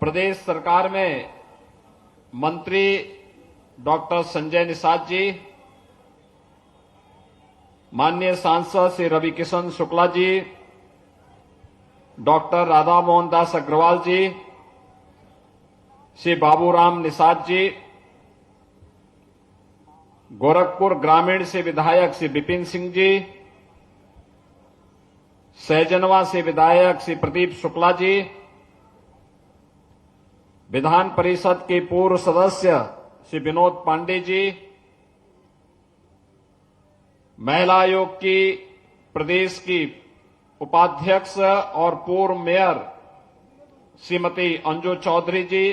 प्रदेश सरकार में मंत्री डॉक्टर संजय निषाद जी, माननीय सांसद श्री रविकिशन शुक्ला जी, डॉक्टर राधा मोहन दास अग्रवाल जी, श्री बाबूराम निषाद जी, गोरखपुर ग्रामीण से विधायक श्री विपिन सिंह जी, सहजनवा से विधायक श्री प्रदीप शुक्ला जी, विधान परिषद के पूर्व सदस्य श्री विनोद पांडे जी, महिला आयोग की प्रदेश की उपाध्यक्ष और पूर्व मेयर श्रीमती अंजू चौधरी जी,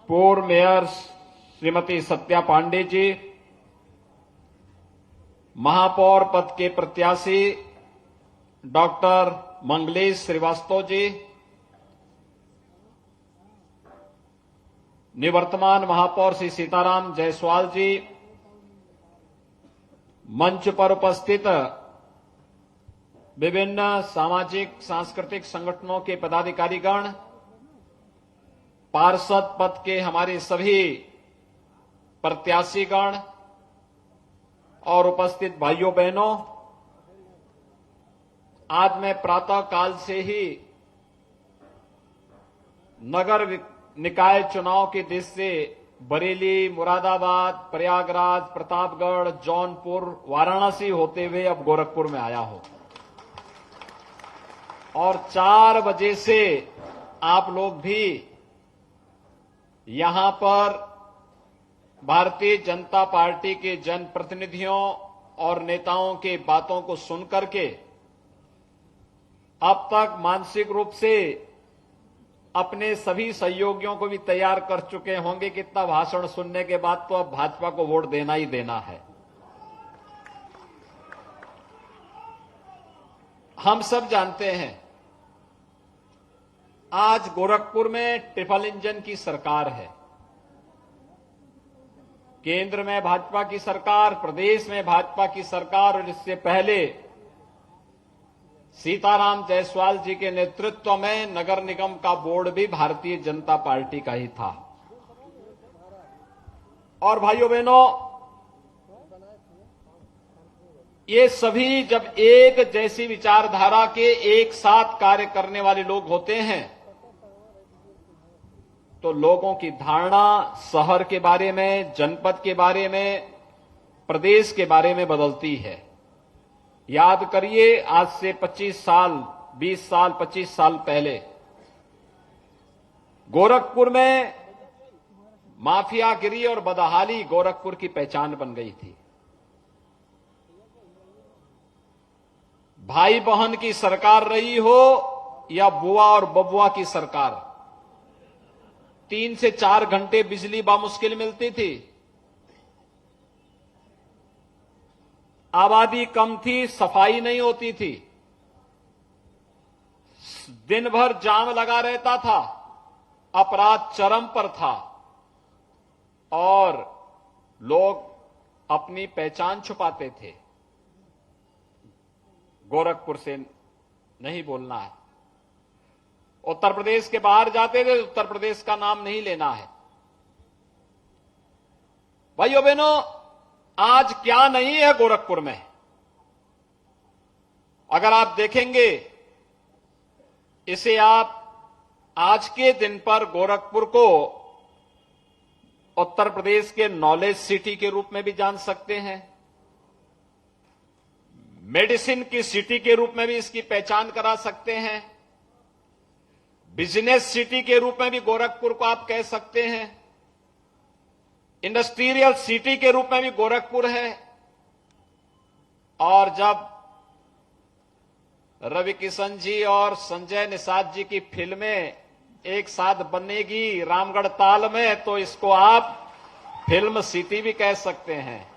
पूर्व मेयर श्रीमती सत्या पांडे जी, महापौर पद के प्रत्याशी डॉक्टर मंगलेश श्रीवास्तव जी, निवर्तमान महापौर श्री सीताराम जायसवाल जी, मंच पर उपस्थित विभिन्न सामाजिक सांस्कृतिक संगठनों के पदाधिकारीगण, पार्षद पद के हमारे सभी प्रत्याशीगण और उपस्थित भाइयों बहनों, आज मैं प्रातः काल से ही नगर निकाय चुनाव की दृष्टि से बरेली, मुरादाबाद, प्रयागराज, प्रतापगढ़, जौनपुर, वाराणसी होते हुए अब गोरखपुर में आया हूं और 4 बजे से आप लोग भी यहां पर भारतीय जनता पार्टी के जनप्रतिनिधियों और नेताओं के बातों को सुनकर के अब तक मानसिक रूप से अपने सभी सहयोगियों को भी तैयार कर चुके होंगे कि इतना भाषण सुनने के बाद तो अब भाजपा को वोट देना ही देना है। हम सब जानते हैं आज गोरखपुर में ट्रिपल इंजन की सरकार है। केंद्र में भाजपा की सरकार, प्रदेश में भाजपा की सरकार और इससे पहले सीताराम जायसवाल जी के नेतृत्व में नगर निगम का बोर्ड भी भारतीय जनता पार्टी का ही था। और भाइयों बहनों, ये सभी जब एक जैसी विचारधारा के एक साथ कार्य करने वाले लोग होते हैं तो लोगों की धारणा शहर के बारे में, जनपद के बारे में, प्रदेश के बारे में बदलती है। याद करिए, आज से 25 साल, 20 साल, 25 साल पहले गोरखपुर में माफियागिरी और बदहाली गोरखपुर की पहचान बन गई थी। भाई बहन की सरकार रही हो या बुआ और बबुआ की सरकार, 3 से 4 घंटे बिजली बामुश्किल मिलती थी। आबादी कम थी, सफाई नहीं होती थी, दिन भर जाम लगा रहता था, अपराध चरम पर था और लोग अपनी पहचान छुपाते थे। गोरखपुर से नहीं बोलना है, उत्तर प्रदेश के बाहर जाते थे, उत्तर प्रदेश का नाम नहीं लेना है। भाइयों बहनों, आज क्या नहीं है गोरखपुर में? अगर आप देखेंगे इसे, आप आज के दिन पर गोरखपुर को उत्तर प्रदेश के नॉलेज सिटी के रूप में भी जान सकते हैं, मेडिसिन की सिटी के रूप में भी इसकी पहचान करा सकते हैं, बिजनेस सिटी के रूप में भी गोरखपुर को आप कह सकते हैं, इंडस्ट्रियल सिटी के रूप में भी गोरखपुर है। और जब रविकिशन जी और संजय निषाद जी की फिल्में एक साथ बनेगी रामगढ़ ताल में, तो इसको आप फिल्म सिटी भी कह सकते हैं,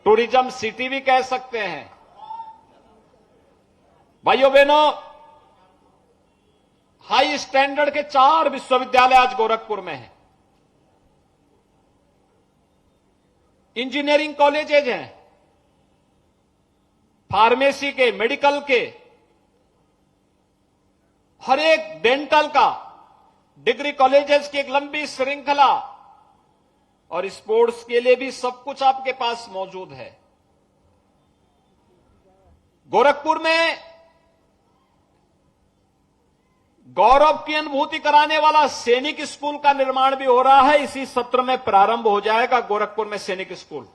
टूरिज्म सिटी भी कह सकते हैं। भाइयों बहनों, हाई स्टैंडर्ड के 4 विश्वविद्यालय आज गोरखपुर में हैं, इंजीनियरिंग कॉलेजेज हैं, फार्मेसी के, मेडिकल के, हर एक डेंटल का, डिग्री कॉलेजेस की एक लंबी श्रृंखला, और स्पोर्ट्स के लिए भी सब कुछ आपके पास मौजूद है। गोरखपुर में गौरव की अनुभूति कराने वाला सैनिक स्कूल का निर्माण भी हो रहा है। इसी सत्र में प्रारंभ हो जाएगा गोरखपुर में सैनिक स्कूल।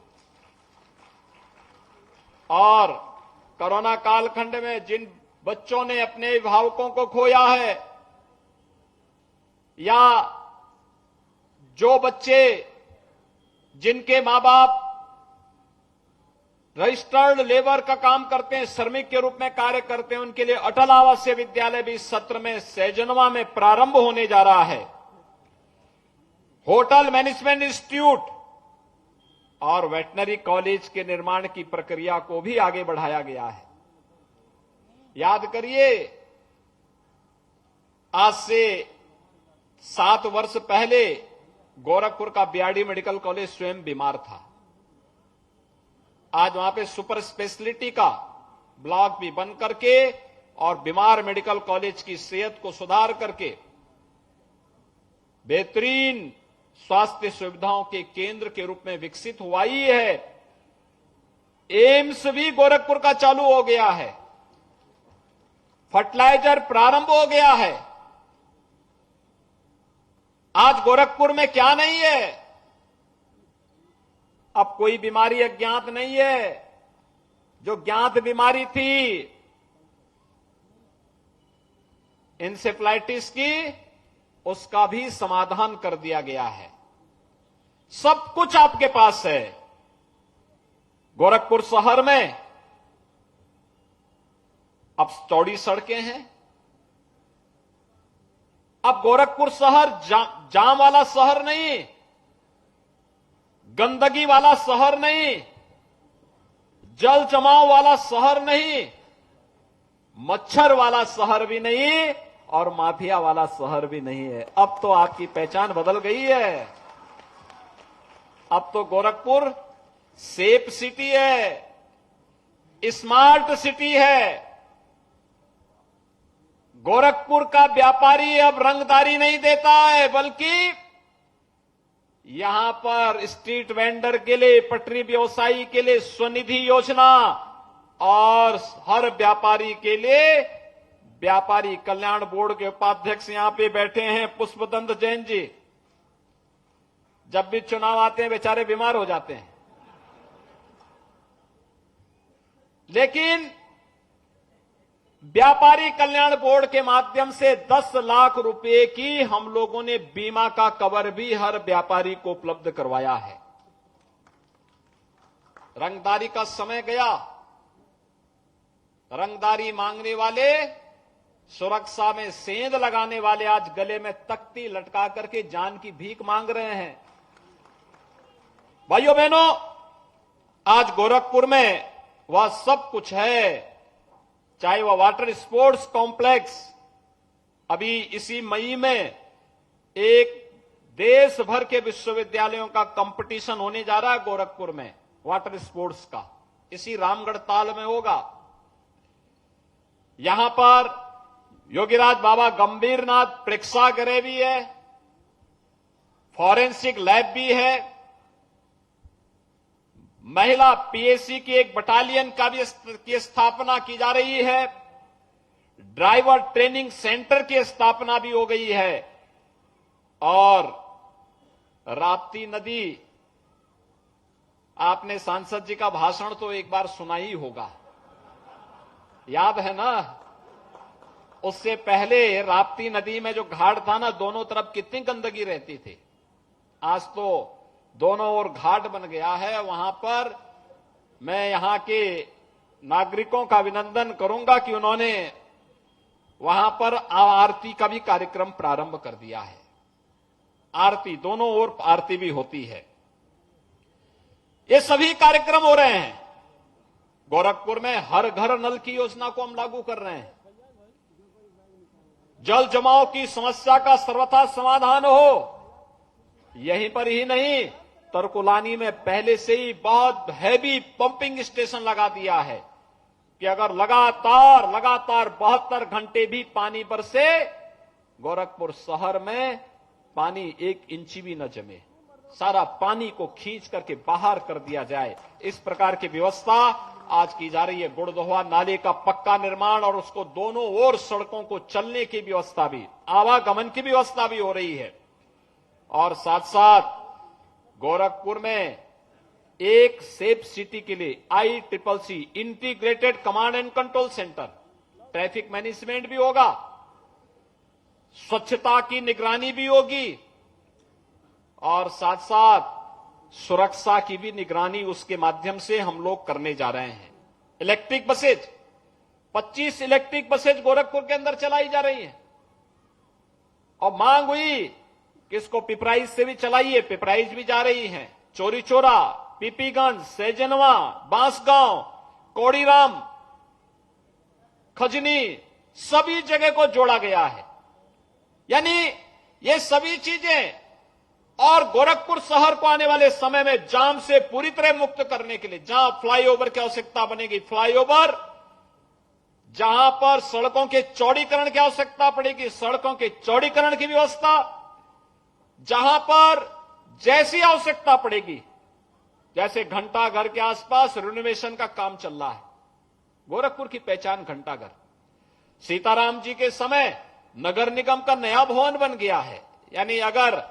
और कोरोना कालखंड में जिन बच्चों ने अपने अभिभावकों को खोया है, या जो बच्चे जिनके मां बाप रजिस्टर्ड लेबर का काम करते हैं, श्रमिक के रूप में कार्य करते हैं, उनके लिए अटल आवासीय विद्यालय भी इस सत्र में सैजनवा में प्रारंभ होने जा रहा है। होटल मैनेजमेंट इंस्टीट्यूट और वेटनरी कॉलेज के निर्माण की प्रक्रिया को भी आगे बढ़ाया गया है। याद करिए, आज से 7 वर्ष पहले गोरखपुर का बीआरडी मेडिकल कॉलेज स्वयं बीमार था। आज वहां पे सुपर स्पेशलिटी का ब्लॉक भी बन करके और बीमार मेडिकल कॉलेज की सेहत को सुधार करके बेहतरीन स्वास्थ्य सुविधाओं के केंद्र के रूप में विकसित हुआ ही है। एम्स भी गोरखपुर का चालू हो गया है। फर्टिलाइजर प्रारंभ हो गया है। आज गोरखपुर में क्या नहीं है? अब कोई बीमारी अज्ञात नहीं है। जो ज्ञात बीमारी थी इंसेफ्लाइटिस की, उसका भी समाधान कर दिया गया है। सब कुछ आपके पास है। गोरखपुर शहर में अब चौड़ी सड़कें हैं। अब गोरखपुर शहर जाम वाला शहर नहीं, गंदगी वाला शहर नहीं, जल जमाव वाला शहर नहीं, मच्छर वाला शहर भी नहीं और माफिया वाला शहर भी नहीं है। अब तो आपकी पहचान बदल गई है। अब तो गोरखपुर सेफ सिटी है, स्मार्ट सिटी है। गोरखपुर का व्यापारी अब रंगदारी नहीं देता है, बल्कि यहां पर स्ट्रीट वेंडर के लिए, पटरी व्यवसायी के लिए स्वनिधि योजना और हर व्यापारी के लिए व्यापारी कल्याण बोर्ड के उपाध्यक्ष यहां पे बैठे हैं, पुष्पदंत जैन जी। जब भी चुनाव आते हैं बेचारे बीमार हो जाते हैं, लेकिन व्यापारी कल्याण बोर्ड के माध्यम से 10 लाख रुपए की हम लोगों ने बीमा का कवर भी हर व्यापारी को उपलब्ध करवाया है। रंगदारी का समय गया। रंगदारी मांगने वाले, सुरक्षा में सेंध लगाने वाले आज गले में तख्ती लटका करके जान की भीख मांग रहे हैं। भाइयों बहनों, आज गोरखपुर में वह सब कुछ है। चाहे वह वाटर स्पोर्ट्स कॉम्प्लेक्स, अभी इसी मई में एक देश भर के विश्वविद्यालयों का कंपटीशन होने जा रहा है गोरखपुर में वाटर स्पोर्ट्स का, इसी रामगढ़ ताल में होगा। यहां पर योगीराज बाबा गंभीरनाथ प्रेक्षागृह भी है, फॉरेंसिक लैब भी है, महिला पीएससी की एक बटालियन का भी की स्थापना की जा रही है, ड्राइवर ट्रेनिंग सेंटर की स्थापना भी हो गई है, और राप्ती नदी, आपने सांसद जी का भाषण तो एक बार सुना ही होगा, याद है ना? उससे पहले राप्ती नदी में जो घाट था ना, दोनों तरफ कितनी गंदगी रहती थी। आज तो दोनों ओर घाट बन गया है। वहां पर मैं यहां के नागरिकों का अभिनंदन करूंगा कि उन्होंने वहां पर आरती का भी कार्यक्रम प्रारंभ कर दिया है। आरती, दोनों ओर आरती भी होती है। ये सभी कार्यक्रम हो रहे हैं। गोरखपुर में हर घर नल की योजना को हम लागू कर रहे हैं। जल जमाव की समस्या का सर्वथा समाधान हो। यहीं पर ही नहीं, तरकुलानी में पहले से ही बहुत हैवी पंपिंग स्टेशन लगा दिया है। कि अगर लगातार 72 घंटे भी पानी बरसे, गोरखपुर शहर में पानी 1 इंच भी न जमे, सारा पानी को खींच करके बाहर कर दिया जाए। इस प्रकार की व्यवस्था आज की जा रही है। गुड़दोहा नाले का पक्का निर्माण और उसको दोनों ओर सड़कों को चलने की व्यवस्था भी, आवागमन की व्यवस्था भी हो रही है। और साथ साथ गोरखपुर में एक सेफ सिटी के लिए ICCC integrated command and control centre, traffic management भी होगा, स्वच्छता की निगरानी भी होगी और साथ साथ सुरक्षा की भी निगरानी उसके माध्यम से हम लोग करने जा रहे हैं। Electric buses, 25 electric buses Gorakhpur के अंदर चलाई जा रही हैं और मांग हुई कि इसको पिपराइज से भी चलाइए, पिपराइज भी जा रही हैं। चोरी चोरा, पीपीगंज, सैजनवा, बांसगांव, कोड़ीराम, खजनी, सभी जगह को जोड़ा गया है। यानी ये सभी चीजें और गोरखपुर शहर को आने वाले समय में जाम से पूरी तरह मुक्त करने के लिए जहां फ्लाईओवर की आवश्यकता बनेगी, फ्लाईओवर, जहां पर सड़कों के चौड़ीकरण की आवश्यकता पड़ेगी, सड़कों के चौड़ीकरण की व्यवस्था, जहां पर जैसी आवश्यकता पड़ेगी, जैसे घंटाघर के आसपास रिनोवेशन का काम चल रहा है। गोरखपुर की पहचान घंटाघर, सीताराम जी के समय नगर निगम का नया भवन बन गया है। यानी अगर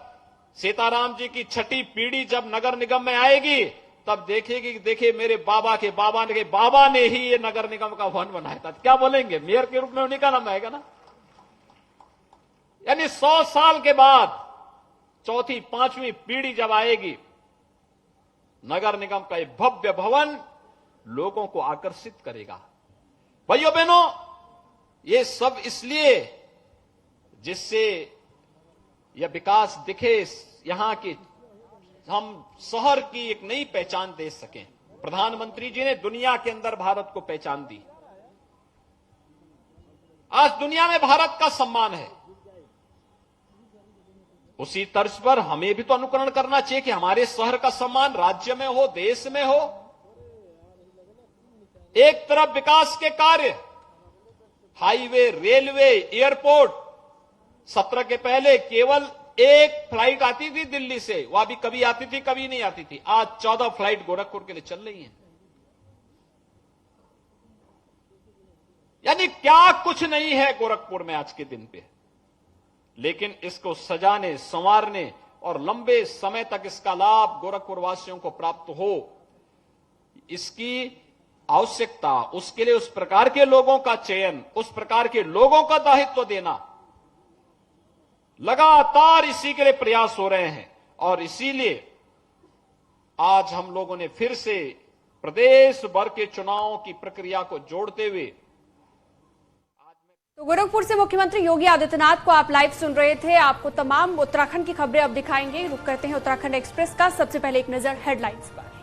सीताराम जी की छठी पीढ़ी जब नगर निगम में आएगी तब देखेगी कि देखिए मेरे बाबा के बाबा ने ही ये नगर निगम का भवन बनाया था, क्या बोलेंगे? मेयर के रूप में उन्हीं का नाम आएगा ना। यानी 100 साल के बाद चौथी पांचवी पीढ़ी जब आएगी, नगर निगम का ये भव्य भवन लोगों को आकर्षित करेगा। भाइयों बहनों, ये सब इसलिए जिससे यह विकास दिखे, यहां की हम शहर की एक नई पहचान दे सकें। प्रधानमंत्री जी ने दुनिया के अंदर भारत को पहचान दी। आज दुनिया में भारत का सम्मान है। उसी तर्ज पर हमें भी तो अनुकरण करना चाहिए कि हमारे शहर का सम्मान राज्य में हो, देश में हो। एक तरफ विकास के कार्य, हाईवे, रेलवे, एयरपोर्ट, 17 के पहले केवल एक फ्लाइट आती थी दिल्ली से, वह भी कभी आती थी कभी नहीं आती थी। आज 14 फ्लाइट गोरखपुर के लिए चल रही हैं। यानी क्या कुछ नहीं है गोरखपुर में आज के दिन पे, लेकिन इसको सजाने, संवारने और लंबे समय तक इसका लाभ गोरखपुर वासियों को प्राप्त हो, इसकी आवश्यकता, उसके लिए उस प्रकार के लोगों का चयन, उस प्रकार के लोगों का दायित्व देना, लगातार इसी के लिए प्रयास हो रहे हैं। और इसीलिए आज हम लोगों ने फिर से प्रदेश भर के चुनावों की प्रक्रिया को जोड़ते हुए, तो गोरखपुर से मुख्यमंत्री योगी आदित्यनाथ को आप लाइव सुन रहे थे। आपको तमाम उत्तराखंड की खबरें अब दिखाएंगे। रुक करते हैं उत्तराखंड एक्सप्रेस का। सबसे पहले एक नजर हेडलाइंस पर।